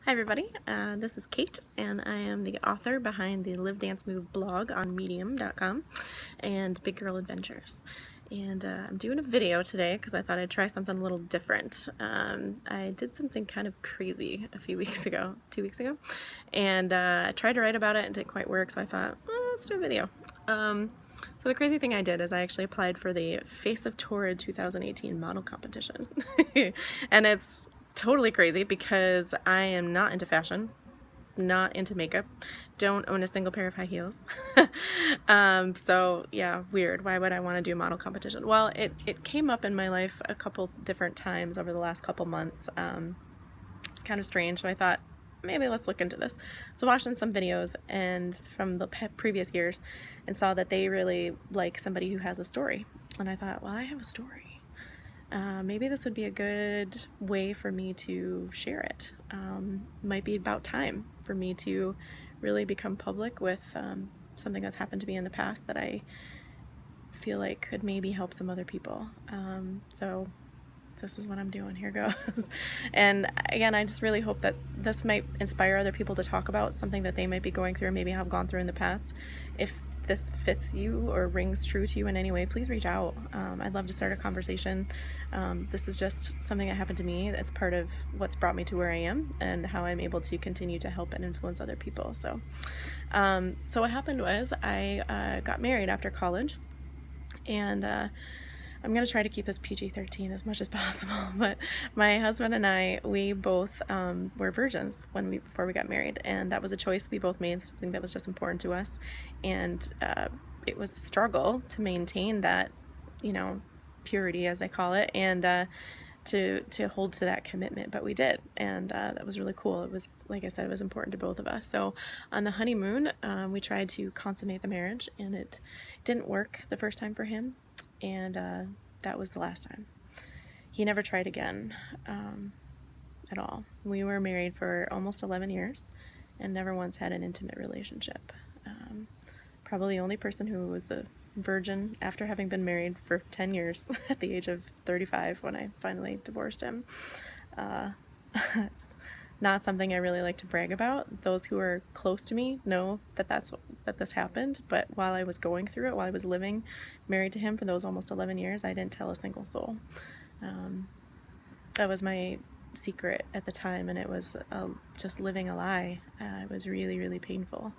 Hi everybody, this is Kate and I am the author behind the Live Dance Move blog on medium.com and Big Girl Adventures. And I'm doing a video today because I thought I'd try something a little different. I did something kind of crazy a few weeks ago, 2 weeks ago, and I tried to write about it and it didn't quite work, so I thought, let's do a video. So the crazy thing I did is I actually applied for the Face of Torrid 2018 model competition. And it's totally crazy because I am not into fashion, not into makeup, don't own a single pair of high heels. So yeah, weird. Why would I want to do a model competition? Well, it came up in my life a couple different times over the last couple months. It's kind of strange, so I thought, maybe let's look into this. So watching some videos and from the previous years and saw that they really like somebody who has a story. And I thought, well, I have a story. Maybe this would be a good way for me to share it. Might be about time for me to really become public with something that's happened to me in the past that I feel like could maybe help some other people. So this is what I'm doing. Here goes. And again, I just really hope that this might inspire other people to talk about something that they might be going through, maybe have gone through in the past. If this fits you or rings true to you in any way, please reach out. I'd love to start a conversation. This is just something that happened to me. That's part of what's brought me to where I am and how I'm able to continue to help and influence other people. So what happened was I got married after college, and I'm going to try to keep this PG-13 as much as possible, but my husband and I, we both were virgins before we got married, and that was a choice we both made, something that was just important to us, and it was a struggle to maintain that, purity, as they call it, and to hold to that commitment, but we did, and that was really cool. It was, like I said, it was important to both of us. So on the honeymoon, we tried to consummate the marriage, and it didn't work the first time for him, and that was the last time. He never tried again at all. We were married for almost 11 years and never once had an intimate relationship. Probably the only person who was a virgin after having been married for 10 years at the age of 35 when I finally divorced him. It's not something I really like to brag about. Those who are close to me know that this happened, but while I was going through it, while I was living married to him for those almost 11 years, I didn't tell a single soul. That was my secret at the time, and it was just living a lie. It was really, really painful.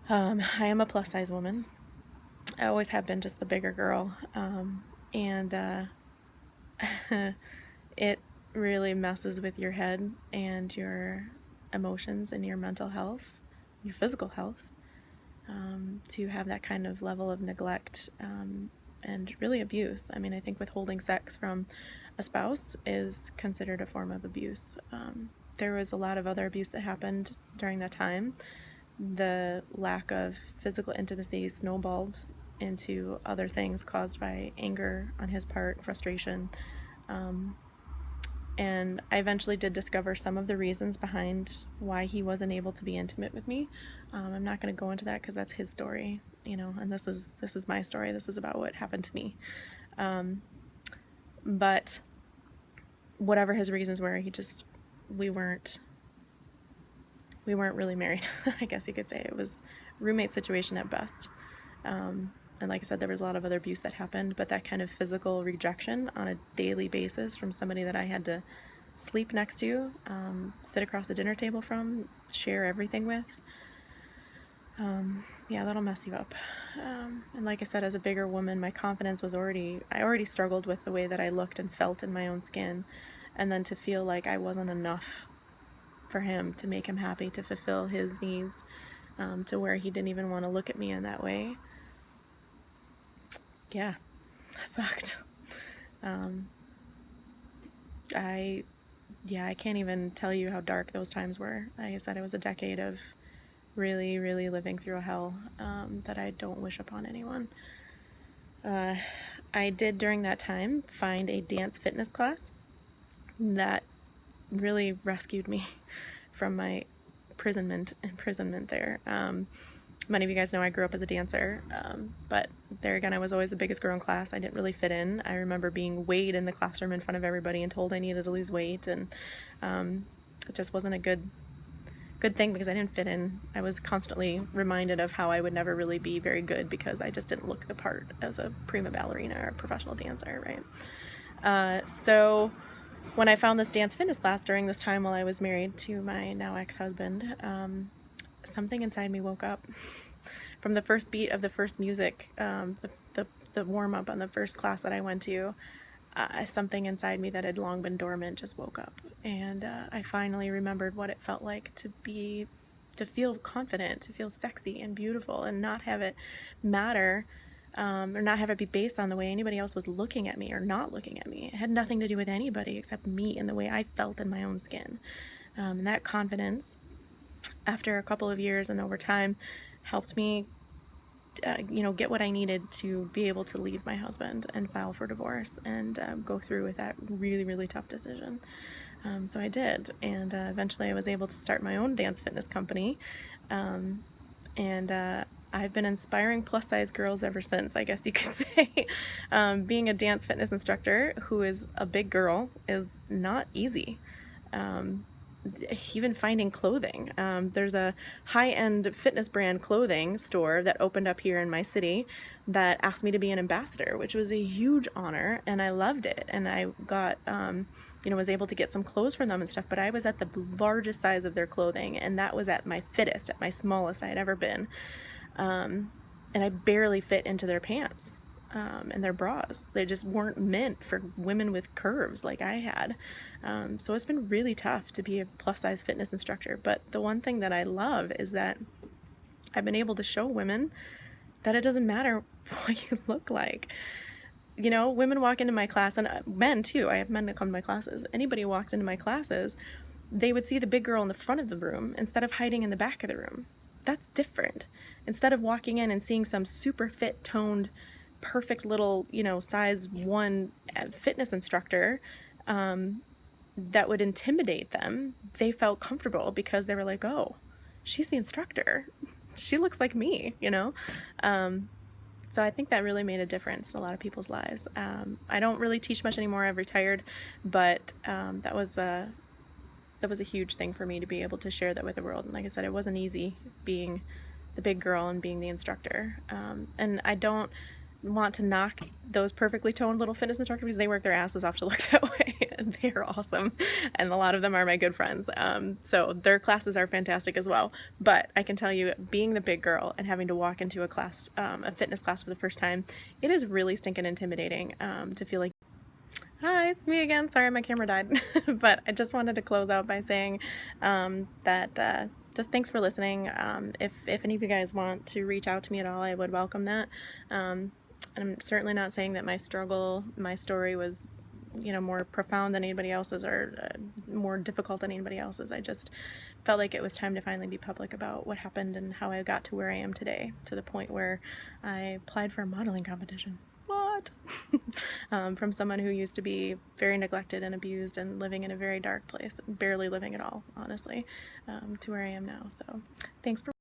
I am a plus size woman. I always have been, just the bigger girl, and it really messes with your head and your emotions and your mental health, your physical health, to have that kind of level of neglect and really abuse. I mean, I think withholding sex from a spouse is considered a form of abuse. There was a lot of other abuse that happened during that time. The lack of physical intimacy snowballed into other things caused by anger on his part, frustration, and I eventually did discover some of the reasons behind why he wasn't able to be intimate with me. I'm not going to go into that because that's his story, and this is my story. This is about what happened to me. But whatever his reasons were, we weren't really married. I guess you could say it was roommate situation at best. And like I said, there was a lot of other abuse that happened, but that kind of physical rejection on a daily basis from somebody that I had to sleep next to, sit across the dinner table from, share everything with, yeah, that'll mess you up. And like I said, as a bigger woman, my confidence was I already struggled with the way that I looked and felt in my own skin, and then to feel like I wasn't enough for him, to make him happy, to fulfill his needs, to where he didn't even want to look at me in that way. Yeah, that sucked. I can't even tell you how dark those times were. Like I said, it was a decade of really, really living through a hell that I don't wish upon anyone. I did during that time find a dance fitness class that really rescued me from my imprisonment there. Many of you guys know I grew up as a dancer, but there again, I was always the biggest girl in class. I didn't really fit in. I remember being weighed in the classroom in front of everybody and told I needed to lose weight, and it just wasn't a good thing because I didn't fit in. I was constantly reminded of how I would never really be very good because I just didn't look the part as a prima ballerina or a professional dancer, right? So when I found this dance fitness class during this time while I was married to my now ex-husband, something inside me woke up. From the first beat of the first music, the warm-up on the first class that I went to, something inside me that had long been dormant just woke up, and I finally remembered what it felt like to feel confident, to feel sexy and beautiful, and not have it matter, or not have it be based on the way anybody else was looking at me or not looking at me. It had nothing to do with anybody except me and the way I felt in my own skin. And that confidence, after a couple of years and over time, helped me get what I needed to be able to leave my husband and file for divorce and go through with that really, really tough decision. So I did, and eventually I was able to start my own dance fitness company, and I've been inspiring plus size girls ever since, I guess you could say. Being a dance fitness instructor who is a big girl is not easy. Even finding clothing. There's a high-end fitness brand clothing store that opened up here in my city that asked me to be an ambassador, which was a huge honor, and I loved it. And I got, was able to get some clothes from them and stuff, but I was at the largest size of their clothing, and that was at my fittest, at my smallest I had ever been. And I barely fit into their pants. And their bras. They just weren't meant for women with curves like I had. So it's been really tough to be a plus size fitness instructor. But the one thing that I love is that I've been able to show women that it doesn't matter what you look like. Women walk into my class, and men too. I have men that come to my classes. Anybody who walks into my classes, they would see the big girl in the front of the room instead of hiding in the back of the room. That's different. Instead of walking in and seeing some super fit, toned, perfect little, size 1 fitness instructor that would intimidate them, they felt comfortable because they were like, oh, she's the instructor. She looks like me, So I think that really made a difference in a lot of people's lives. I don't really teach much anymore. I've retired, but that was a huge thing for me to be able to share that with the world. And like I said, it wasn't easy being the big girl and being the instructor. And I don't want to knock those perfectly toned little fitness instructors because they work their asses off to look that way. And they are awesome, and a lot of them are my good friends, so their classes are fantastic as well. But I can tell you, being the big girl and having to walk into a class, a fitness class for the first time, it is really stinking intimidating, to feel like, hi, it's me again, sorry my camera died. But I just wanted to close out by saying that just thanks for listening. If any of you guys want to reach out to me at all, I would welcome that. And I'm certainly not saying that my story was, more profound than anybody else's, or more difficult than anybody else's. I just felt like it was time to finally be public about what happened and how I got to where I am today, to the point where I applied for a modeling competition. What? From someone who used to be very neglected and abused and living in a very dark place, barely living at all, honestly, to where I am now. So thanks for